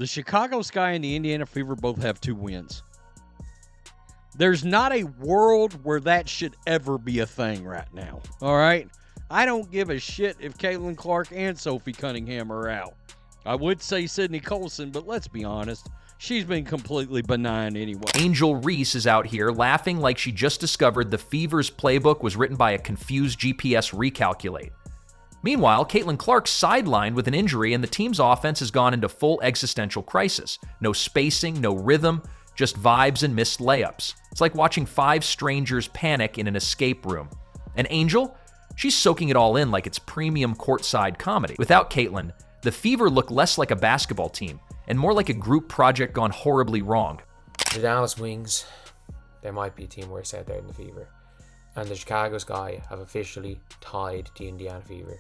The Chicago Sky and the Indiana Fever both have 2 wins. There's not a world where that should ever be a thing right now. All right? I don't give a shit if Caitlin Clark and Sophie Cunningham are out. I would say Sydney Colson, but let's be honest. She's been completely benign anyway. Angel Reese is out here laughing like she just discovered the Fever's playbook was written by a confused GPS recalculate. Meanwhile, Caitlin Clark's sidelined with an injury and the team's offense has gone into full existential crisis. No spacing, no rhythm, just vibes and missed layups. It's like watching 5 strangers panic in an escape room. And Angel? She's soaking it all in like it's premium courtside comedy. Without Caitlin, the Fever look less like a basketball team and more like a group project gone horribly wrong. The Dallas Wings, there might be a team worse out there than the Fever. And the Chicago Sky have officially tied the Indiana Fever.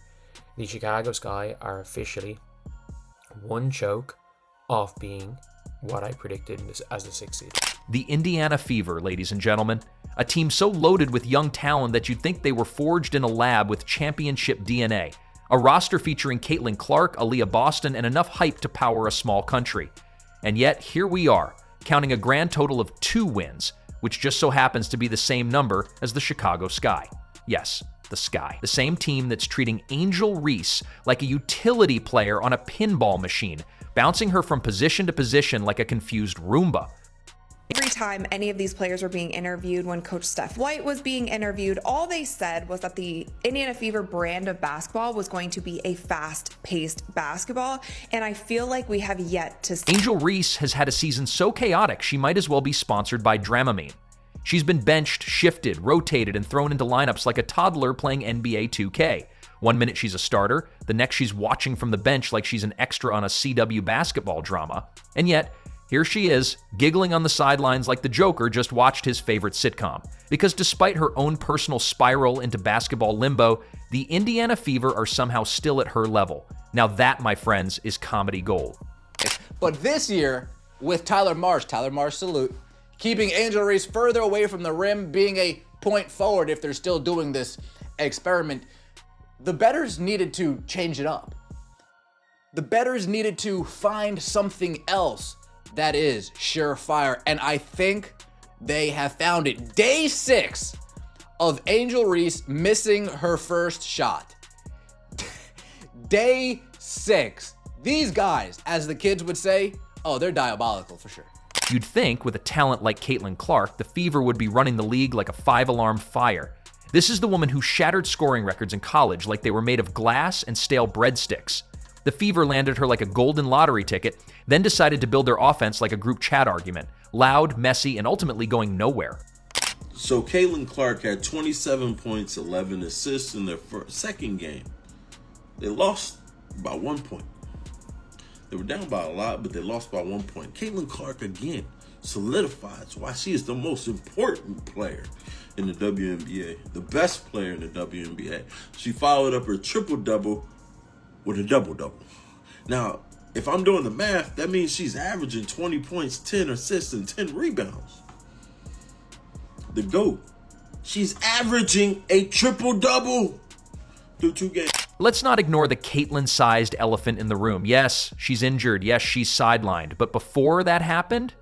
The Chicago Sky are officially 1 choke off being what I predicted as the 6th seed. The Indiana Fever, ladies and gentlemen. A team so loaded with young talent that you'd think they were forged in a lab with championship DNA. A roster featuring Caitlin Clark, Aaliyah Boston, and enough hype to power a small country. And yet, here we are, counting a grand total of 2 wins, which just so happens to be the same number as the Chicago Sky. Yes, the Sky. The same team that's treating Angel Reese like a utility player on a pinball machine, bouncing her from position to position like a confused Roomba. Every time any of these players were being interviewed, when Coach Steph White was being interviewed, all they said was that the Indiana Fever brand of basketball was going to be a fast-paced basketball, and I feel like we have yet to see. Angel Reese has had a season so chaotic she might as well be sponsored by Dramamine. She's been benched, shifted, rotated, and thrown into lineups like a toddler playing NBA 2K. One minute she's a starter, the next she's watching from the bench like she's an extra on a CW basketball drama. And yet, here she is, giggling on the sidelines like the Joker just watched his favorite sitcom. Because despite her own personal spiral into basketball limbo, the Indiana Fever are somehow still at her level. Now that, my friends, is comedy gold. But this year, with Tyler Marsh salute, keeping Angel Reese further away from the rim, being a point forward if they're still doing this experiment, the bettors needed to change it up. The bettors needed to find something else that is surefire, and I think they have found it. Day 6 of Angel Reese missing her first shot. Day 6. These guys, as the kids would say, oh, they're diabolical for sure. You'd think, with a talent like Caitlin Clark, the Fever would be running the league like a 5-alarm fire. This is the woman who shattered scoring records in college like they were made of glass and stale breadsticks. The Fever landed her like a golden lottery ticket, then decided to build their offense like a group chat argument. Loud, messy, and ultimately going nowhere. So Caitlin Clark had 27 points, 11 assists in their second game. They lost by 1 point. They were down by a lot, but they lost by 1 point. Caitlin Clark again solidifies why she is the most important player in the WNBA, the best player in the WNBA. She followed up her triple-double with a double-double. Now, if I'm doing the math, that means she's averaging 20 points, 10 assists, and 10 rebounds. The GOAT. She's averaging a triple-double through 2 games. Let's not ignore the Caitlin-sized elephant in the room. Yes, she's injured. Yes, she's sidelined. But before that happened,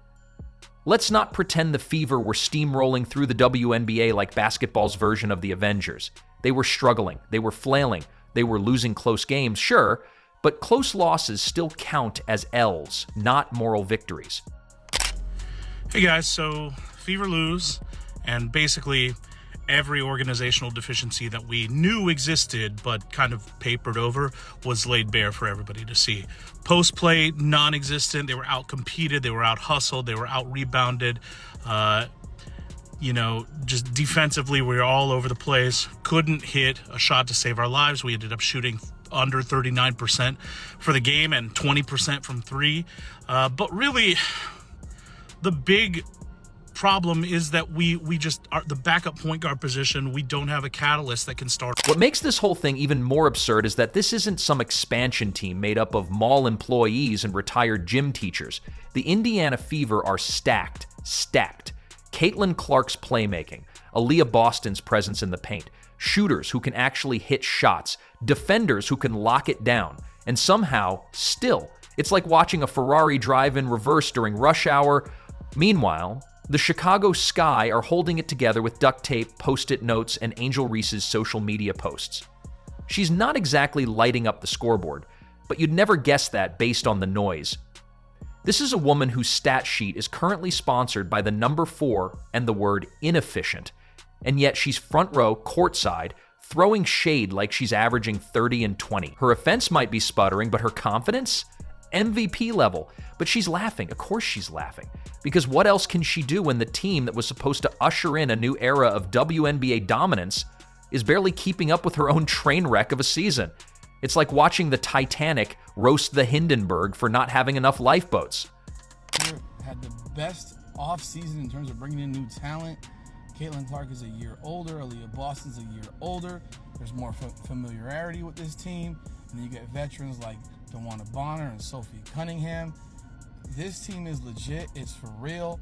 let's not pretend the Fever were steamrolling through the WNBA like basketball's version of the Avengers. They were struggling. They were flailing. They were losing close games, sure, but close losses still count as L's, not moral victories. Hey guys, so Fever lose, and basically every organizational deficiency that we knew existed but kind of papered over was laid bare for everybody to see. Post play, non-existent. They were out-competed, they were out-hustled, they were out-rebounded. Just defensively, we were all over the place. Couldn't hit a shot to save our lives. We ended up shooting under 39% for the game and 20% from 3. But really, the big problem is that we just are the backup point guard position. We don't have a catalyst that can start. What makes this whole thing even more absurd is that this isn't some expansion team made up of mall employees and retired gym teachers. The Indiana Fever are stacked. Caitlin Clark's playmaking, Aaliyah Boston's presence in the paint, shooters who can actually hit shots, defenders who can lock it down, and somehow, still, It's like watching a Ferrari drive in reverse during rush hour. Meanwhile, the Chicago Sky are holding it together with duct tape, post-it notes, and Angel Reese's social media posts. She's not exactly lighting up the scoreboard, but you'd never guess that based on the noise. This is a woman whose stat sheet is currently sponsored by the number 4 and the word inefficient, and yet she's front row, courtside, throwing shade like she's averaging 30 and 20. Her offense might be sputtering, but her confidence? MVP level. But she's laughing. Of course she's laughing. Because what else can she do when the team that was supposed to usher in a new era of WNBA dominance is barely keeping up with her own train wreck of a season? It's like watching the Titanic roast the Hindenburg for not having enough lifeboats. Had the best off-season in terms of bringing in new talent. Caitlin Clark is a year older. Aaliyah Boston's a year older. There's more familiarity with this team. And then you get veterans like DeWanna Bonner and Sophie Cunningham. This team is legit. It's for real.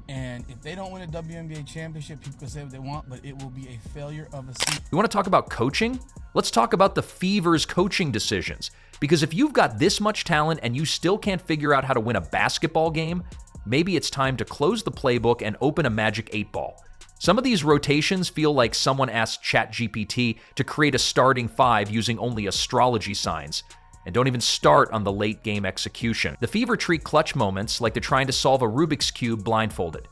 And if they don't win a WNBA championship, people can say what they want, but it will be a failure of a season. You want to talk about coaching? Let's talk about the Fever's coaching decisions. Because if you've got this much talent and you still can't figure out how to win a basketball game, maybe it's time to close the playbook and open a magic 8-ball. Some of these rotations feel like someone asked ChatGPT to create a starting 5 using only astrology signs, and don't even start on the late game execution. The Fever treat clutch moments like they're trying to solve a Rubik's Cube blindfolded.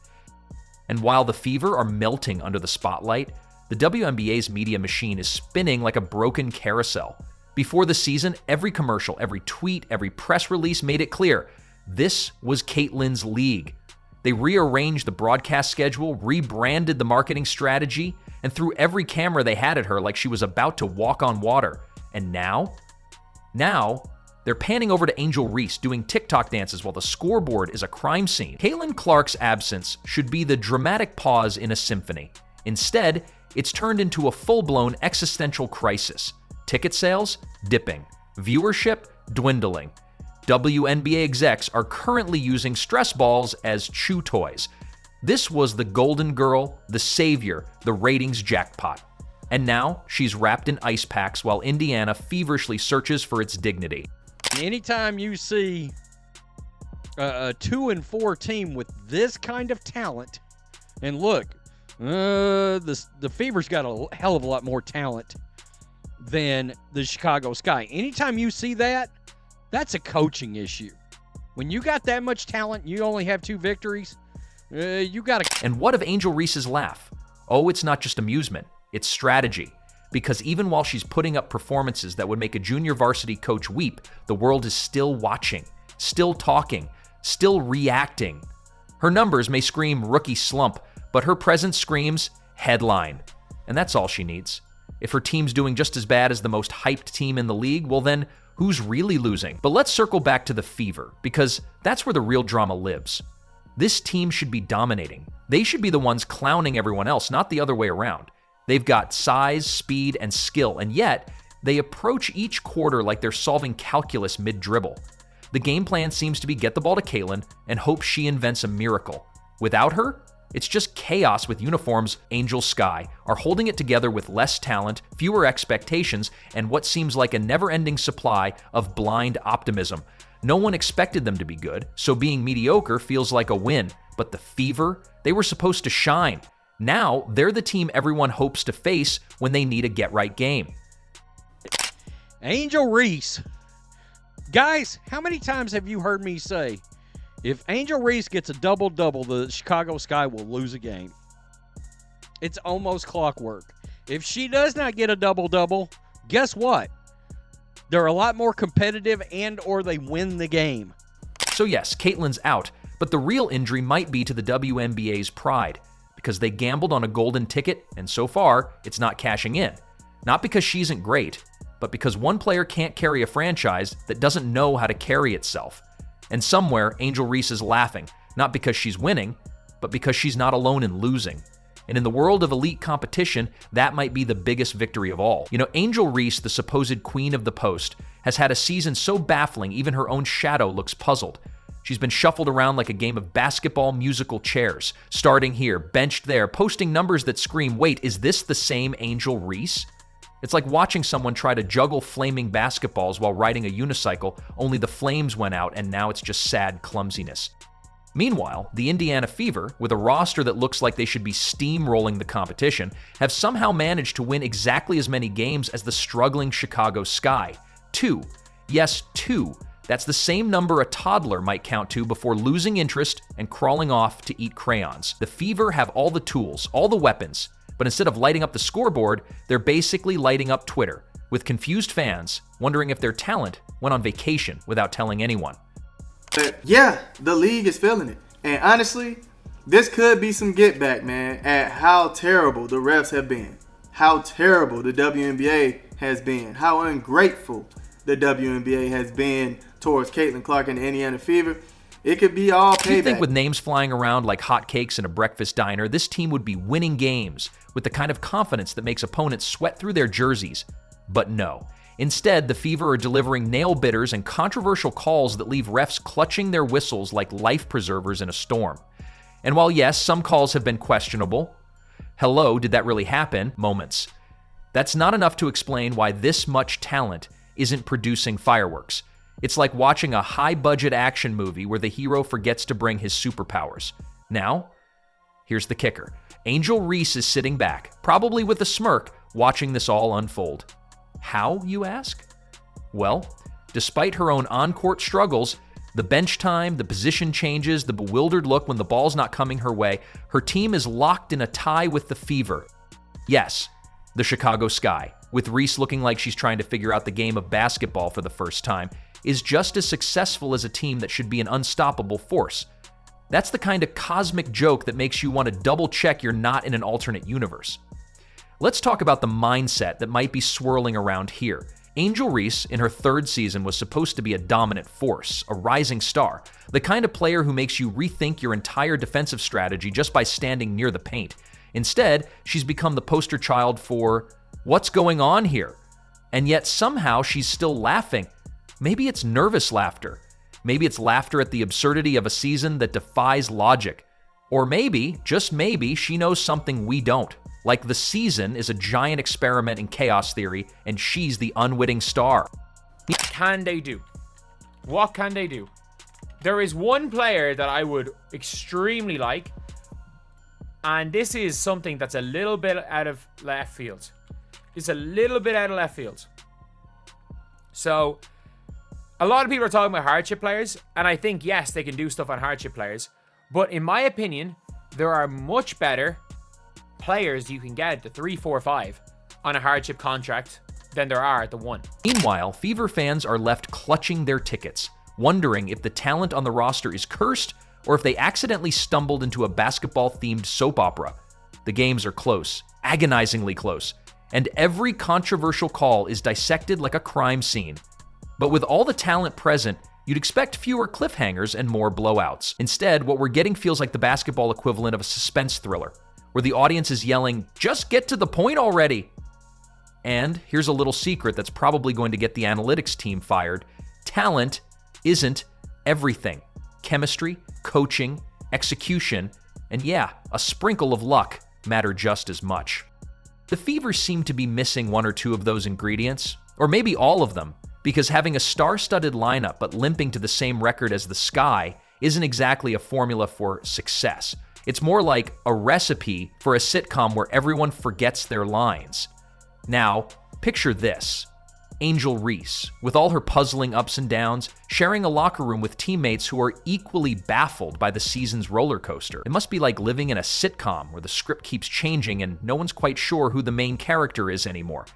And while the Fever are melting under the spotlight, the WNBA's media machine is spinning like a broken carousel. Before the season, every commercial, every tweet, every press release made it clear this was Caitlin's league. They rearranged the broadcast schedule, rebranded the marketing strategy, and threw every camera they had at her like she was about to walk on water. And now, they're panning over to Angel Reese doing TikTok dances while the scoreboard is a crime scene. Caitlin Clark's absence should be the dramatic pause in a symphony. Instead, it's turned into a full-blown existential crisis. Ticket sales dipping. Viewership dwindling. WNBA execs are currently using stress balls as chew toys. This was the golden girl, the savior, the ratings jackpot. And now she's wrapped in ice packs while Indiana feverishly searches for its dignity. Anytime you see a 2-4 team with this kind of talent, and look, the Fever's got a hell of a lot more talent than the Chicago Sky. Anytime you see that, that's a coaching issue. When you got that much talent, you only have 2 victories, you got to... And what of Angel Reese's laugh? Oh, it's not just amusement, it's strategy. Because even while she's putting up performances that would make a junior varsity coach weep, the world is still watching, still talking, still reacting. Her numbers may scream rookie slump, but her presence screams headline. And that's all she needs. If her team's doing just as bad as the most hyped team in the league, well then, who's really losing? But let's circle back to the Fever, because that's where the real drama lives. This team should be dominating. They should be the ones clowning everyone else, not the other way around. They've got size, speed, and skill, and yet they approach each quarter like they're solving calculus mid-dribble. The game plan seems to be get the ball to Caitlin and hope she invents a miracle. Without her, it's just chaos with uniforms. Angel Sky are holding it together with less talent, fewer expectations, and what seems like a never-ending supply of blind optimism. No one expected them to be good, so being mediocre feels like a win. But the Fever, they were supposed to shine. Now, they're the team everyone hopes to face when they need a get-right game. Angel Reese. Guys, how many times have you heard me say, if Angel Reese gets a double-double, the Chicago Sky will lose a game? It's almost clockwork. If she does not get a double-double, guess what? They're a lot more competitive and or they win the game. So yes, Caitlin's out, but the real injury might be to the WNBA's pride, because they gambled on a golden ticket, and so far, it's not cashing in. Not because she isn't great, but because one player can't carry a franchise that doesn't know how to carry itself. And somewhere, Angel Reese is laughing, not because she's winning, but because she's not alone in losing. And in the world of elite competition, that might be the biggest victory of all. You know, Angel Reese, the supposed queen of the post, has had a season so baffling even her own shadow looks puzzled. She's been shuffled around like a game of basketball musical chairs, starting here, benched there, posting numbers that scream, wait, is this the same Angel Reese? It's like watching someone try to juggle flaming basketballs while riding a unicycle, only the flames went out and now it's just sad clumsiness. Meanwhile, the Indiana Fever, with a roster that looks like they should be steamrolling the competition, have somehow managed to win exactly as many games as the struggling Chicago Sky. 2. Yes, 2. That's the same number a toddler might count to before losing interest and crawling off to eat crayons. The Fever have all the tools, all the weapons, but instead of lighting up the scoreboard, they're basically lighting up Twitter, with confused fans wondering if their talent went on vacation without telling anyone. But yeah, the league is feeling it. And honestly, this could be some get back, man, at how terrible the refs have been. How terrible the WNBA has been. How ungrateful the WNBA has been towards Caitlin Clark and the Indiana Fever. It could be all payback. You'd think with names flying around like hotcakes in a breakfast diner, this team would be winning games with the kind of confidence that makes opponents sweat through their jerseys. But no. Instead, the Fever are delivering nail-bitters and controversial calls that leave refs clutching their whistles like life preservers in a storm. And while yes, some calls have been questionable, hello, did that really happen? Moments. That's not enough to explain why this much talent isn't producing fireworks. It's like watching a high-budget action movie where the hero forgets to bring his superpowers. Now, here's the kicker. Angel Reese is sitting back, probably with a smirk, watching this all unfold. How, you ask? Well, despite her own on-court struggles, the bench time, the position changes, the bewildered look when the ball's not coming her way, her team is locked in a tie with the Fever. Yes, the Chicago Sky, with Reese looking like she's trying to figure out the game of basketball for the first time, is just as successful as a team that should be an unstoppable force. That's the kind of cosmic joke that makes you want to double-check you're not in an alternate universe. Let's talk about the mindset that might be swirling around here. Angel Reese, in her third season, was supposed to be a dominant force, a rising star, the kind of player who makes you rethink your entire defensive strategy just by standing near the paint. Instead, she's become the poster child for, what's going on here? And yet somehow she's still laughing. Maybe it's nervous laughter. Maybe it's laughter at the absurdity of a season that defies logic. Or maybe, just maybe, she knows something we don't. Like the season is a giant experiment in chaos theory, and she's the unwitting star. What can they do? What can they do? There is one player that I would extremely like, and this is something that's a little bit out of left field. It's a little bit out of left field. So, a lot of people are talking about hardship players, and I think, yes, they can do stuff on hardship players. But in my opinion, there are much better players you can get at the 3, 4, 5 on a hardship contract than there are at the 1. Meanwhile, Fever fans are left clutching their tickets, wondering if the talent on the roster is cursed or if they accidentally stumbled into a basketball-themed soap opera. The games are close, agonizingly close, and every controversial call is dissected like a crime scene. But with all the talent present, you'd expect fewer cliffhangers and more blowouts. Instead, what we're getting feels like the basketball equivalent of a suspense thriller, where the audience is yelling, "Just get to the point already!" And here's a little secret that's probably going to get the analytics team fired. Talent isn't everything. Chemistry, coaching, execution, and yeah, a sprinkle of luck matter just as much. The Fever seem to be missing one or two of those ingredients, or maybe all of them, because having a star-studded lineup but limping to the same record as the Sky isn't exactly a formula for success. It's more like a recipe for a sitcom where everyone forgets their lines. Now, picture this. Angel Reese, with all her puzzling ups and downs, sharing a locker room with teammates who are equally baffled by the season's roller coaster. It must be like living in a sitcom where the script keeps changing and no one's quite sure who the main character is anymore.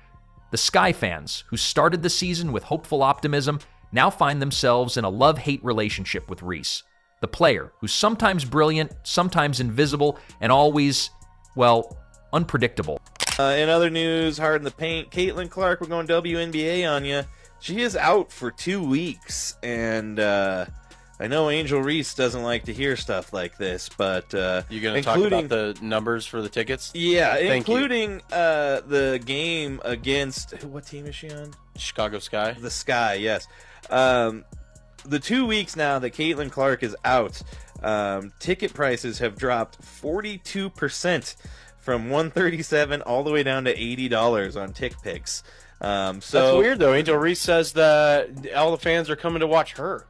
The Sky fans, who started the season with hopeful optimism, now find themselves in a love-hate relationship with Reese. The player, who's sometimes brilliant, sometimes invisible, and always, well, unpredictable. In other news, hard in the paint, Caitlin Clark, we're going WNBA on you. She is out for 2 weeks, and I know Angel Reese doesn't like to hear stuff like this, but you going to talk about the numbers for the tickets? Yeah, including the game against what team is she on? Chicago Sky. The Sky, yes. The 2 weeks now that Caitlin Clark is out, ticket prices have dropped 42% from $137 all the way down to $80 on TickPicks. That's weird, though. Angel Reese says that all the fans are coming to watch her.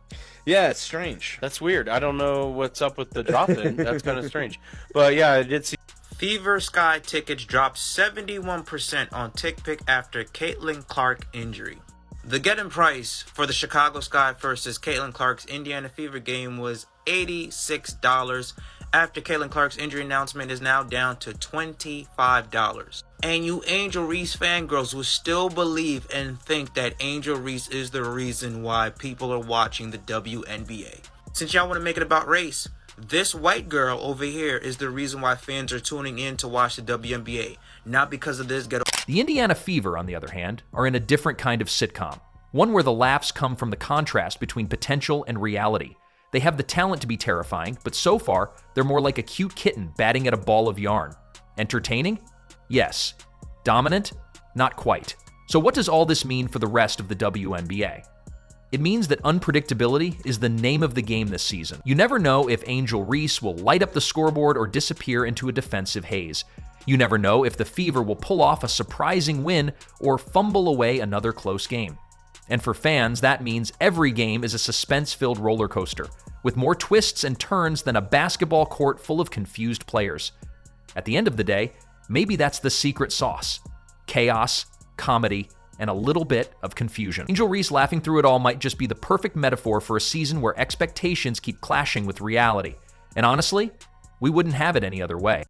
Yeah, it's strange. That's weird. I don't know what's up with the drop-in. That's kind of strange. But yeah, I did see. Fever Sky tickets dropped 71% on TickPick after Caitlin Clark injury. The get-in price for the Chicago Sky versus Caitlin Clark's Indiana Fever game was $86. After Caitlin Clark's injury announcement is now down to $25. And you Angel Reese fangirls will still believe and think that Angel Reese is the reason why people are watching the WNBA. Since y'all want to make it about race, this white girl over here is the reason why fans are tuning in to watch the WNBA, not because of this ghetto. The Indiana Fever, on the other hand, are in a different kind of sitcom, one where the laughs come from the contrast between potential and reality. They have the talent to be terrifying, but so far, they're more like a cute kitten batting at a ball of yarn. Entertaining? Yes. Dominant? Not quite. So what does all this mean for the rest of the WNBA? It means that unpredictability is the name of the game this season. You never know if Angel Reese will light up the scoreboard or disappear into a defensive haze. You never know if the Fever will pull off a surprising win or fumble away another close game. And for fans, that means every game is a suspense-filled roller coaster, with more twists and turns than a basketball court full of confused players. At the end of the day, maybe that's the secret sauce: chaos, comedy, and a little bit of confusion. Angel Reese laughing through it all might just be the perfect metaphor for a season where expectations keep clashing with reality. And honestly, we wouldn't have it any other way.